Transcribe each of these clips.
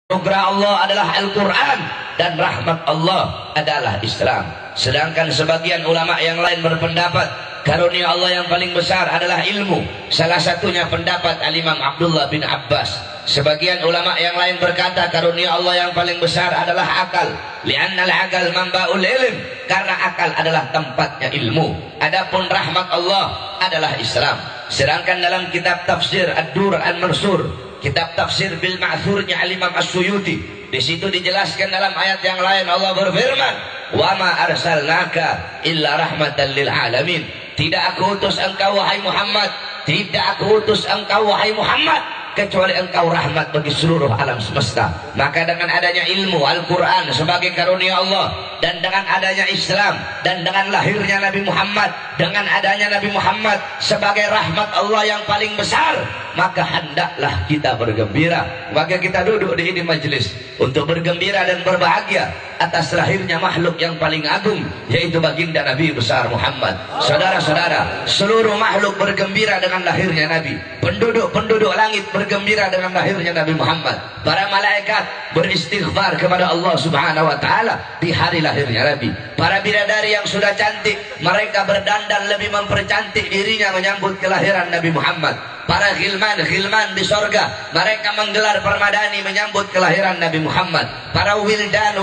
Anugerah Allah adalah Al-Quran dan rahmat Allah adalah Islam. Sedangkan sebagian ulama yang lain berpendapat karunia Allah yang paling besar adalah ilmu. Salah satunya pendapat Al-Imam Abdullah bin Abbas. Sebagian ulama yang lain berkata karunia Allah yang paling besar adalah akal. Li'anna al-akal manba'ul ilm, karena akal adalah tempatnya ilmu. Adapun rahmat Allah adalah Islam. Sedangkan dalam kitab tafsir Ad-Dur Al-Mansur, kitab tafsir bil ma'thurnya Al-Imam As-Suyuti, di situ dijelaskan dalam ayat yang lain Allah berfirman, "Wa ma arsalnaka illa rahmatan lil alamin." Tidak aku utus engkau wahai Muhammad, tidak aku utus engkau wahai Muhammad, kecuali engkau rahmat bagi seluruh alam semesta. Maka dengan adanya ilmu Al-Quran sebagai karunia Allah, dan dengan adanya Islam, dan dengan lahirnya Nabi Muhammad, dengan adanya Nabi Muhammad sebagai rahmat Allah yang paling besar, maka hendaklah kita bergembira. Maka kita duduk di ini majelis untuk bergembira dan berbahagia atas lahirnya makhluk yang paling agung, yaitu baginda Nabi besar Muhammad. Saudara-saudara, seluruh makhluk bergembira dengan lahirnya Nabi. Penduduk langit bergembira dengan lahirnya Nabi Muhammad. Para malaikat beristighfar kepada Allah Subhanahu wa taala di hari lahirnya Nabi. Para bidadari yang sudah cantik, mereka berdandan lebih mempercantik dirinya menyambut kelahiran Nabi Muhammad. Para khilman di sorga, mereka menggelar permadani menyambut kelahiran Nabi Muhammad. Para wildan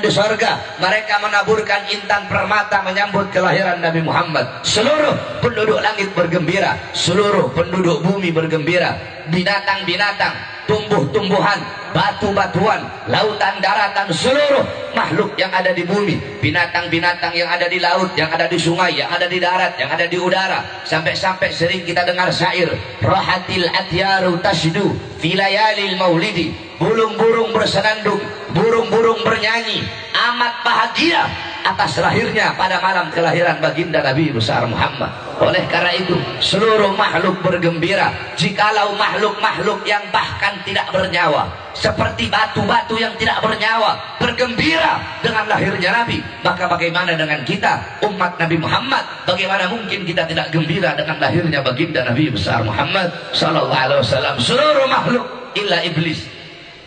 di sorga, mereka menaburkan intan permata menyambut kelahiran Nabi Muhammad. Seluruh penduduk langit bergembira, seluruh penduduk bumi bergembira. Binatang-binatang, tumbuh-tumbuhan, batu-batuan, lautan, daratan, seluruh makhluk yang ada di bumi, binatang-binatang yang ada di laut, yang ada di sungai, yang ada di darat, yang ada di udara, sampai-sampai sering kita dengar syair, rahatil atyaru tasdu fi layalil maulidi, burung-burung bersenandung, burung-burung bernyanyi, amat bahagia atas lahirnya pada malam kelahiran baginda Nabi besar Muhammad. Oleh karena itu seluruh makhluk bergembira. Jikalau makhluk-makhluk yang bahkan tidak bernyawa, seperti batu-batu yang tidak bernyawa, bergembira dengan lahirnya Nabi, maka bagaimana dengan kita umat Nabi Muhammad? Bagaimana mungkin kita tidak gembira dengan lahirnya baginda Nabi besar Muhammad sallallahu alaihi wasallam? Seluruh makhluk illa iblis,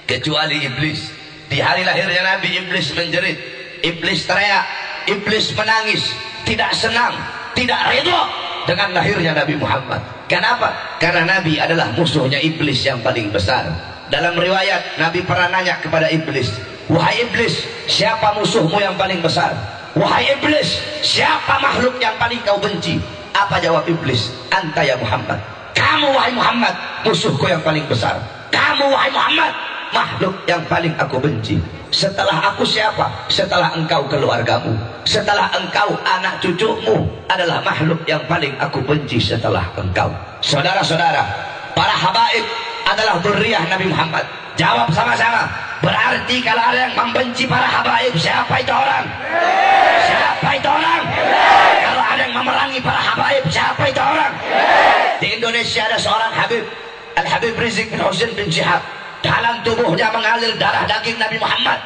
kecuali iblis. Di hari lahirnya Nabi, iblis menjerit, iblis teriak, iblis menangis, tidak senang, tidak ridho dengan lahirnya Nabi Muhammad. Kenapa? Karena Nabi adalah musuhnya iblis yang paling besar. Dalam riwayat Nabi pernah nanya kepada iblis, "Wahai iblis, siapa musuhmu yang paling besar? Wahai iblis, siapa makhluk yang paling kau benci?" Apa jawab iblis? "Anta ya Muhammad." Kamu wahai Muhammad, musuhku yang paling besar. Kamu wahai Muhammad, makhluk yang paling aku benci. Setelah aku siapa? Setelah engkau keluargamu, setelah engkau anak cucumu, adalah makhluk yang paling aku benci setelah engkau. Saudara-saudara, para habaib adalah dzurriyyah Nabi Muhammad. Jawab sama-sama. Berarti kalau ada yang membenci para habaib, siapa itu orang? Siapa itu orang? Kalau ada yang memerangi para habaib, siapa itu orang? Di Indonesia ada seorang Habib, Al-Habib Rizik bin Husain bin Syihab. Dalam tubuhnya mengalir darah daging Nabi Muhammad.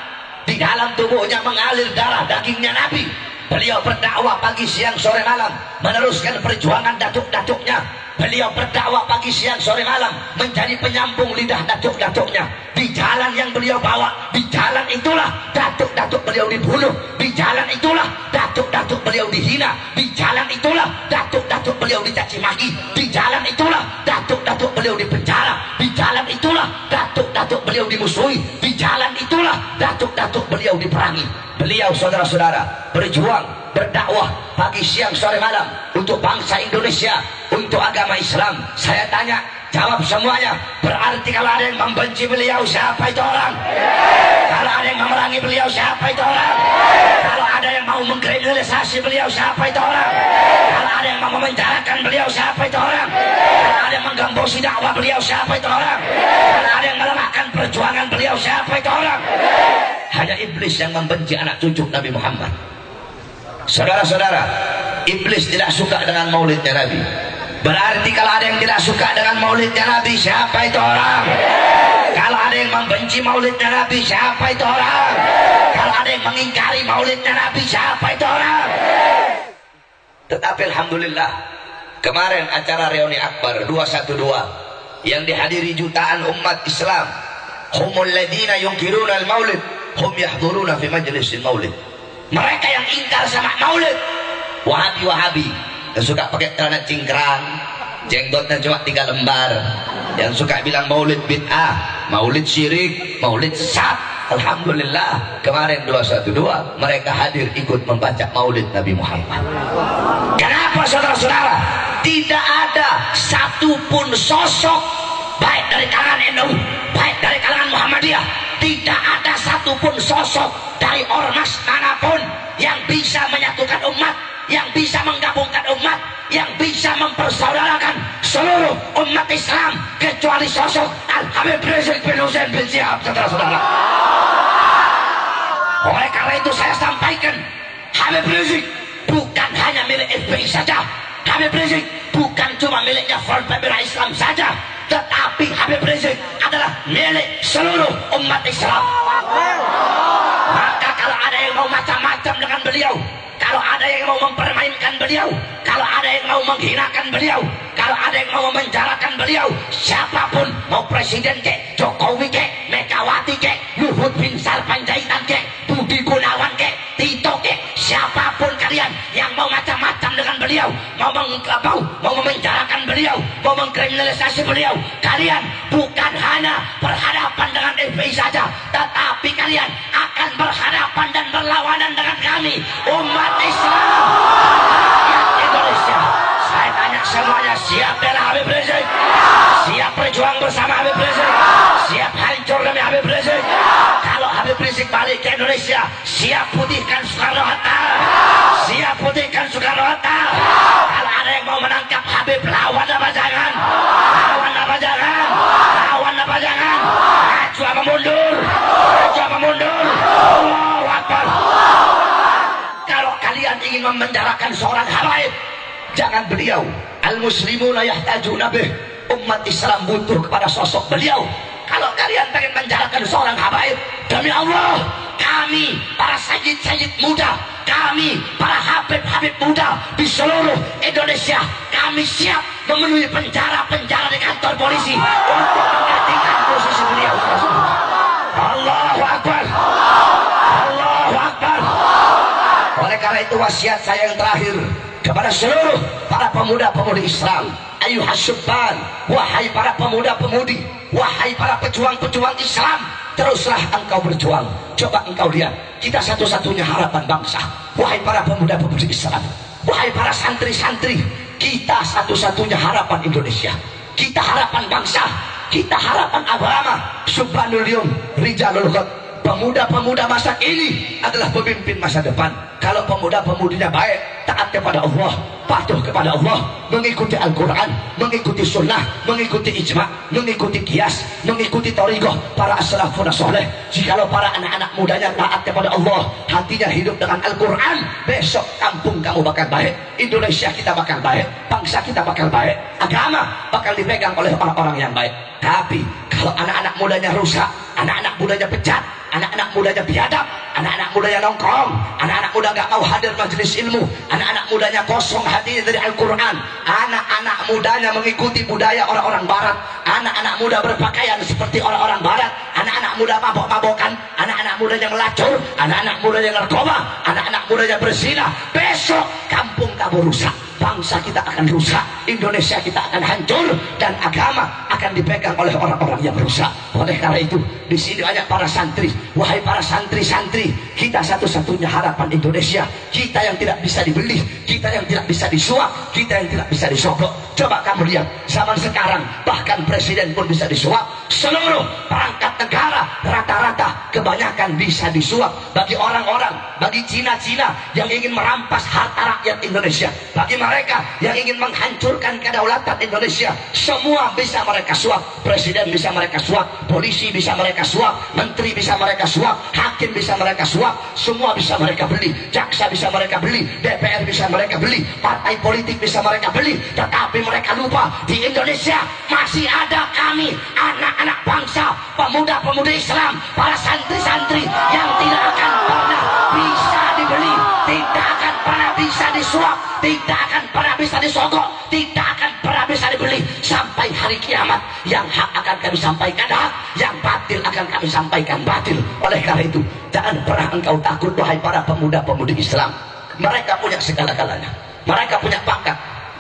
Di dalam tubuhnya mengalir darah dagingnya Nabi. Beliau berdakwah pagi, siang, sore, malam, meneruskan perjuangan datuk-datuknya. Beliau berdakwah pagi, siang, sore, malam, menjadi penyambung lidah datuk-datuknya. Di jalan yang beliau bawa, di jalan itulah datuk-datuk beliau dibunuh. Di jalan itulah datuk-datuk beliau dihina. Di jalan itulah datuk-datuk beliau dicaci maki. Di jalan itulah datuk-datuk beliau dipenjara. Di jalan itulah datuk-datuk beliau dimusuhi. Di jalan itulah datuk-datuk beliau diperangi. Beliau, saudara-saudara, berjuang, berdakwah pagi, siang, sore, malam untuk bangsa Indonesia, untuk agama Islam. Saya tanya, jawab semuanya. Berarti kalau ada yang membenci beliau, siapa itu orang? Kalau ada yang memerangi beliau, siapa itu orang? Kalau ada yang mau mengkriminalisasi beliau, siapa itu orang? Kalau ada yang mau memenjarakan beliau, siapa itu orang? Kalau ada yang menggembosi dakwah beliau, siapa itu orang? Kalau ada yang melemahkan perjuangan beliau, siapa itu orang? Hanya iblis yang membenci anak cucu Nabi Muhammad. Saudara-saudara, iblis tidak suka dengan maulidnya Nabi. Berarti kalau ada yang tidak suka dengan maulidnya Nabi, siapa itu orang? Kalau ada yang membenci maulidnya Nabi, siapa itu orang? Kalau ada yang mengingkari maulidnya Nabi, siapa itu orang? Tetapi alhamdulillah, kemarin acara reuni akbar 212 yang dihadiri jutaan umat Islam, humul ladina yunkiruna al-maulid hum yahduruna fi majlisil maulid. Mereka yang ingkar sama maulid, wahabi yang suka pakai celana cingkrang, jenggotnya cuma 3 lembar, yang suka bilang maulid bid'ah, maulid syirik, maulid sesat. Alhamdulillah kemarin 212 mereka hadir ikut membaca maulid Nabi Muhammad. Kenapa saudara-saudara? Tidak ada satupun sosok baik dari kalangan NU, baik dari kalangan Muhammadiyah, tidak ada satupun sosok dari ormas manapun yang bisa menyatukan umat, yang bisa menggabungkan umat, yang bisa mempersaudarakan seluruh umat Islam kecuali sosok Al-Habib Rizik bin Husain bin Syihab, saudara-saudara. Oleh karena itu saya sampaikan, Habib Rizik bukan hanya milik FPI saja, Habib Rizik bukan cuma miliknya Front Pembela Islam saja, tetapi Habib Rizik adalah milik seluruh umat Islam. Maka kalau ada yang mau macam-macam dengan beliau, kalau ada yang mau mempermainkan beliau, kalau ada yang mau menghinakan beliau, kalau ada yang mau memenjarakan beliau, siapapun, mau presiden kek, Jokowi kek, Megawati kek, Luhut bin Sarpanjaitan kek, Budi Gunawan kek, Tito kek, siapapun kalian yang mau macam-macam dengan beliau, mau memenjarakan beliau, mau mengkriminalisasi beliau, kalian bukan hanya berhadapan dengan FPI saja, tetapi kalian akan berhadapan dan berlawanan dengan kami, umat Islam, rakyat Indonesia. Saya tanya semuanya, siap bela Habib Rizik? Siap berjuang bersama Habib Rizik? Siap hancur demi Habib Rizik? Kalau Habib Rizik balik ke Indonesia, siap putihkan Soekarno-Hatta? Siap putihkan Soekarno-Hatta? Kalau ada yang mau menangkap Habib, lawan apa jangan? Lawan apa jangan? Lawan apa jangan? Maju apa mundur? Maju apa mundur? Allahu Akbar. Kalau kalian ingin memenjarakan seorang habaib, jangan beliau. Al-muslimuna yahtajuna bih. Umat Islam butuh kepada sosok beliau. Kalau kalian pengen menjarakan seorang habaib, demi Allah, kami para sayyid-sayyid muda, kami para habib-habib muda di seluruh Indonesia, kami siap memenuhi penjara-penjara di kantor polisi untuk menggantikan posisi beliau. Allahu Akbar. Allahu Akbar. Oleh karena itu wasiat saya yang terakhir kepada seluruh para pemuda-pemudi Islam, ayuhas syubban, wahai para pemuda-pemudi, wahai para pejuang-pejuang Islam, teruslah engkau berjuang. Coba engkau lihat, kita satu-satunya harapan bangsa. Wahai para pemuda-pemudi Islam, wahai para santri-santri, kita satu-satunya harapan Indonesia, kita harapan bangsa, kita harapan agama. Subhanul yum rijalul ghad. Pemuda-pemuda masa ini adalah pemimpin masa depan. Kalau pemuda-pemudinya baik, taat kepada Allah, patuh kepada Allah, mengikuti Al-Quran, mengikuti sunnah, mengikuti ijma', mengikuti qiyas, mengikuti thariqah para as-salafun as-salih. Jikalau para anak-anak mudanya taat kepada Allah, hatinya hidup dengan Al-Quran, besok kampung kamu bakal baik, Indonesia kita bakal baik, bangsa kita bakal baik, agama bakal dipegang oleh orang-orang yang baik. Tapi kalau anak-anak mudanya rusak, anak-anak mudanya bejat, anak-anak mudanya biadab, anak-anak mudanya nongkrong, anak-anak muda gak mau hadir majelis ilmu, anak-anak mudanya kosong hatinya dari Al-Quran, anak-anak mudanya mengikuti budaya orang-orang barat, anak-anak muda berpakaian seperti orang-orang barat, anak-anak muda mabok-mabokan, anak-anak mudanya melacur, anak-anak mudanya narkoba, anak-anak mudanya berzina. Besok kampung kamu rusak, bangsa kita akan rusak, Indonesia kita akan hancur, dan agama akan dipegang oleh orang-orang yang rusak. Oleh karena itu, di sini banyak para santri. Wahai para santri-santri, kita satu-satunya harapan Indonesia. Kita yang tidak bisa dibeli, kita yang tidak bisa disuap, kita yang tidak bisa disogok. Coba kamu lihat, zaman sekarang bahkan presiden pun bisa disuap. Seluruh perangkat negara rata-rata kebanyakan bisa disuap. Bagi orang-orang, bagi Cina-Cina yang ingin merampas harta rakyat Indonesia, bagi mereka yang ingin menghancurkan kedaulatan Indonesia, semua bisa mereka suap. Presiden bisa mereka suap, polisi bisa mereka suap, menteri bisa mereka suap, hakim bisa mereka suap, semua bisa mereka beli, jaksa bisa mereka beli, DPR bisa mereka beli, partai politik bisa mereka beli. Tetapi mereka lupa, di Indonesia masih ada kami, anak-anak bangsa, pemuda-pemudi Islam, para santri-santri yang tidak akan pernah bisa dibeli, tidak akan pernah bisa disuap, tidak akan pernah bisa disogok, tidak akan pernah bisa dibeli sampai hari kiamat. Yang hak akan kami sampaikan hak, yang batil batil akan kami sampaikan batil. Oleh karena itu, jangan pernah engkau takut wahai para pemuda-pemudi Islam. Mereka punya segala-galanya. Mereka punya pangkat,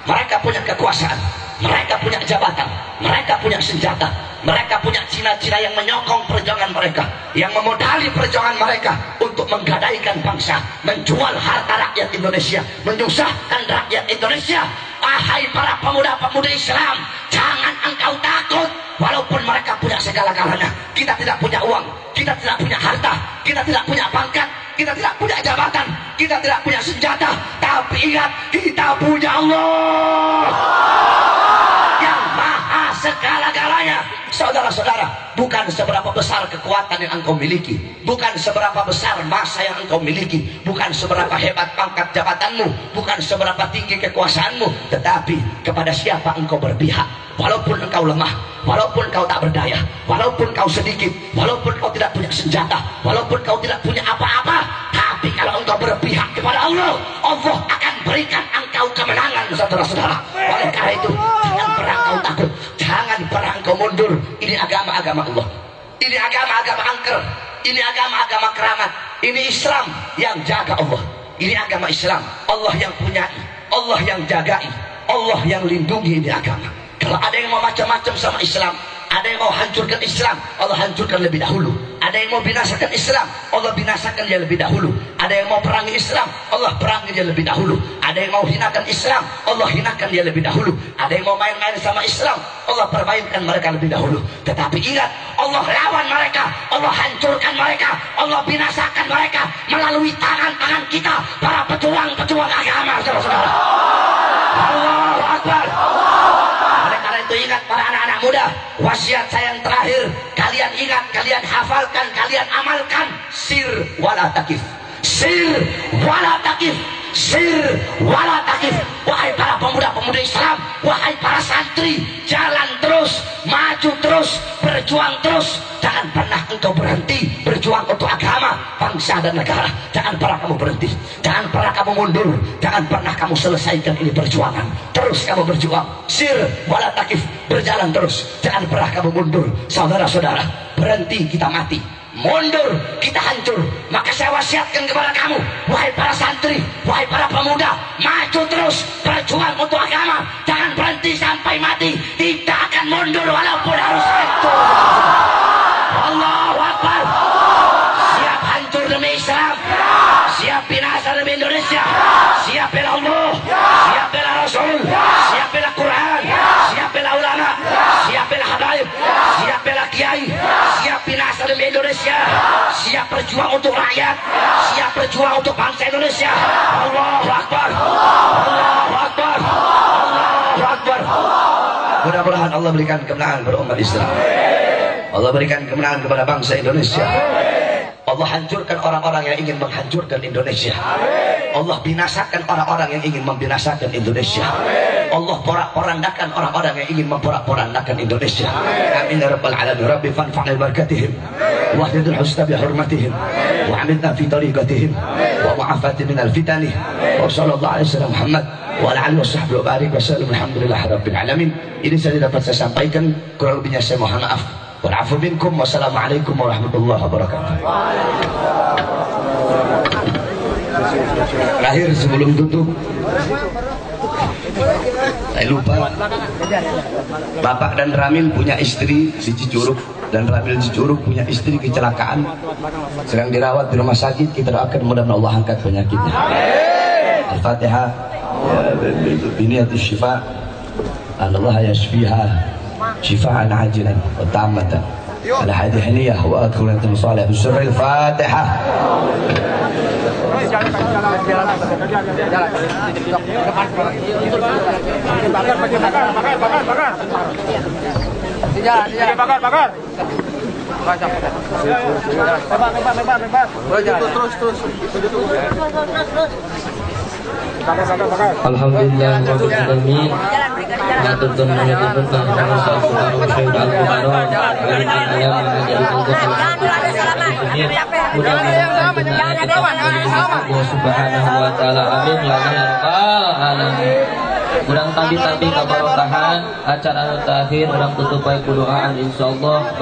mereka punya kekuasaan, mereka punya jabatan, mereka punya senjata, mereka punya cina-cina yang menyokong perjuangan mereka, yang memodali perjuangan mereka untuk menggadaikan bangsa, menjual harta rakyat Indonesia, menyusahkan rakyat Indonesia. Wahai para pemuda-pemudi Islam, jangan engkau takut. Walaupun mereka punya segala-galanya, kita tidak punya uang, kita tidak punya harta, kita tidak punya pangkat, kita tidak punya jabatan, kita tidak punya senjata, tapi ingat, kita punya Allah yang maha segala-galanya. Saudara-saudara, bukan seberapa besar kekuatan yang engkau miliki, bukan seberapa besar masa yang engkau miliki, bukan seberapa hebat pangkat jabatanmu, bukan seberapa tinggi kekuasaanmu, tetapi kepada siapa engkau berpihak. Walaupun engkau lemah, walaupun kau tak berdaya, walaupun kau sedikit, walaupun kau tidak punya senjata, walaupun kau tidak punya apa-apa, tapi kalau engkau berpihak kepada Allah, Allah akan berikan engkau kemenangan, saudara-saudara. Oleh karena itu, jangan pernah engkau takut, jangan pernah engkau mundur. Ini agama-agama Allah, ini agama-agama angker, ini agama-agama keramat, ini Islam yang jaga Allah, ini agama Islam, Allah yang punyai, Allah yang jagai, Allah yang lindungi. Ini agama. Kalau ada yang mau macam-macam sama Islam, ada yang mau hancurkan Islam, Allah hancurkan lebih dahulu. Ada yang mau binasakan Islam, Allah binasakan dia lebih dahulu. Ada yang mau perangi Islam, Allah perangi dia lebih dahulu. Ada yang mau hinakan Islam, Allah hinakan dia lebih dahulu. Ada yang mau main-main sama Islam, Allah permainkan mereka lebih dahulu. Tetapi ingat, Allah lawan mereka, Allah hancurkan mereka, Allah binasakan mereka melalui tangan-tangan kita, para pejuang-pejuang agama, saudara-saudara. Allahu Akbar. Itu ingat para anak-anak muda, wasiat saya yang terakhir, kalian ingat, kalian hafalkan, kalian amalkan, sir wala takif, sir wala takif, sir wala takif. Wahai para pemuda-pemudi Islam, wahai para santri, jalan terus, maju terus, berjuang terus. Jangan pernah engkau berhenti berjuang untuk agama, bangsa dan negara. Jangan pernah kamu berhenti, jangan pernah kamu mundur, jangan pernah kamu selesaikan ini perjuangan. Terus kamu berjuang, sir wala takif, berjalan terus, jangan pernah kamu mundur. Saudara-saudara, berhenti kita mati, mundur kita hancur. Maka saya wasiatkan kepada kamu, wahai para santri, wahai para pemuda, maju terus, berjuang untuk agama, jangan berhenti sampai mati. Tidak akan mundur walaupun harus hancur. Allahu Akbar. Siap hancur demi Islam, siap binasa demi Indonesia, siap bela Allah, siap bela Rasul, siap bela Quran, siap bela ulama, siap bela habaib, siap bela kiai, siap binasa demi Indonesia, siap berjuang untuk rakyat, siap berjuang untuk bangsa Indonesia. Allahu Akbar, Allahu Akbar, Allahu Akbar. Mudah-mudahan Allah berikan kemenangan kepada umat Islam, Allah berikan kemenangan kepada bangsa Indonesia. Allah hancurkan orang-orang yang ingin menghancurkan Indonesia. Allah binasakan orang-orang yang ingin membinasakan Indonesia. Allah porak-porandakan orang-orang yang ingin memporak-porandakan Indonesia. Amin ya rabbal alamin. Rabbi fanfa'na bi barakatihim wa hdil husna bi hurmatihim wa amidna fi tariqatihim wa mu'afati minal fitani wa sallallahu alaihi wasallam Muhammad wa ala alihi washabbihi wa barik wa sallam. Alhamdulillahi rabbil alamin. Ini saja dapat saya sampaikan, kurang lebihnya saya mohon maaf. Wa'afu minkum. Wassalamualaikum warahmatullahi wabarakatuh. Terakhir sebelum tutup, saya lupa, Bapak dan Ramil punya istri di Cicurug, dan Ramil di Cicurug punya istri kecelakaan, sedang dirawat di rumah sakit. Kita doakan mudah-mudahan Allah angkat penyakitnya. Al-Fatihah. Biniyatul syifa, Allah yashfiha شفاء عاجلا وتامة على هذه هنية وأدخل أنت مصالح بسر الفاتحة. Alhamdulillah rabbil alamin. Maturkan menyebutkan karena subhanahu wa ta'ala al-muharram berikan alam menjadi mudah-mudahan subhanahu wa ta'ala amin ya rabbal alamin. Kurang tadi kabarokahan acara terakhir orang tutup baik doaan insyaallah.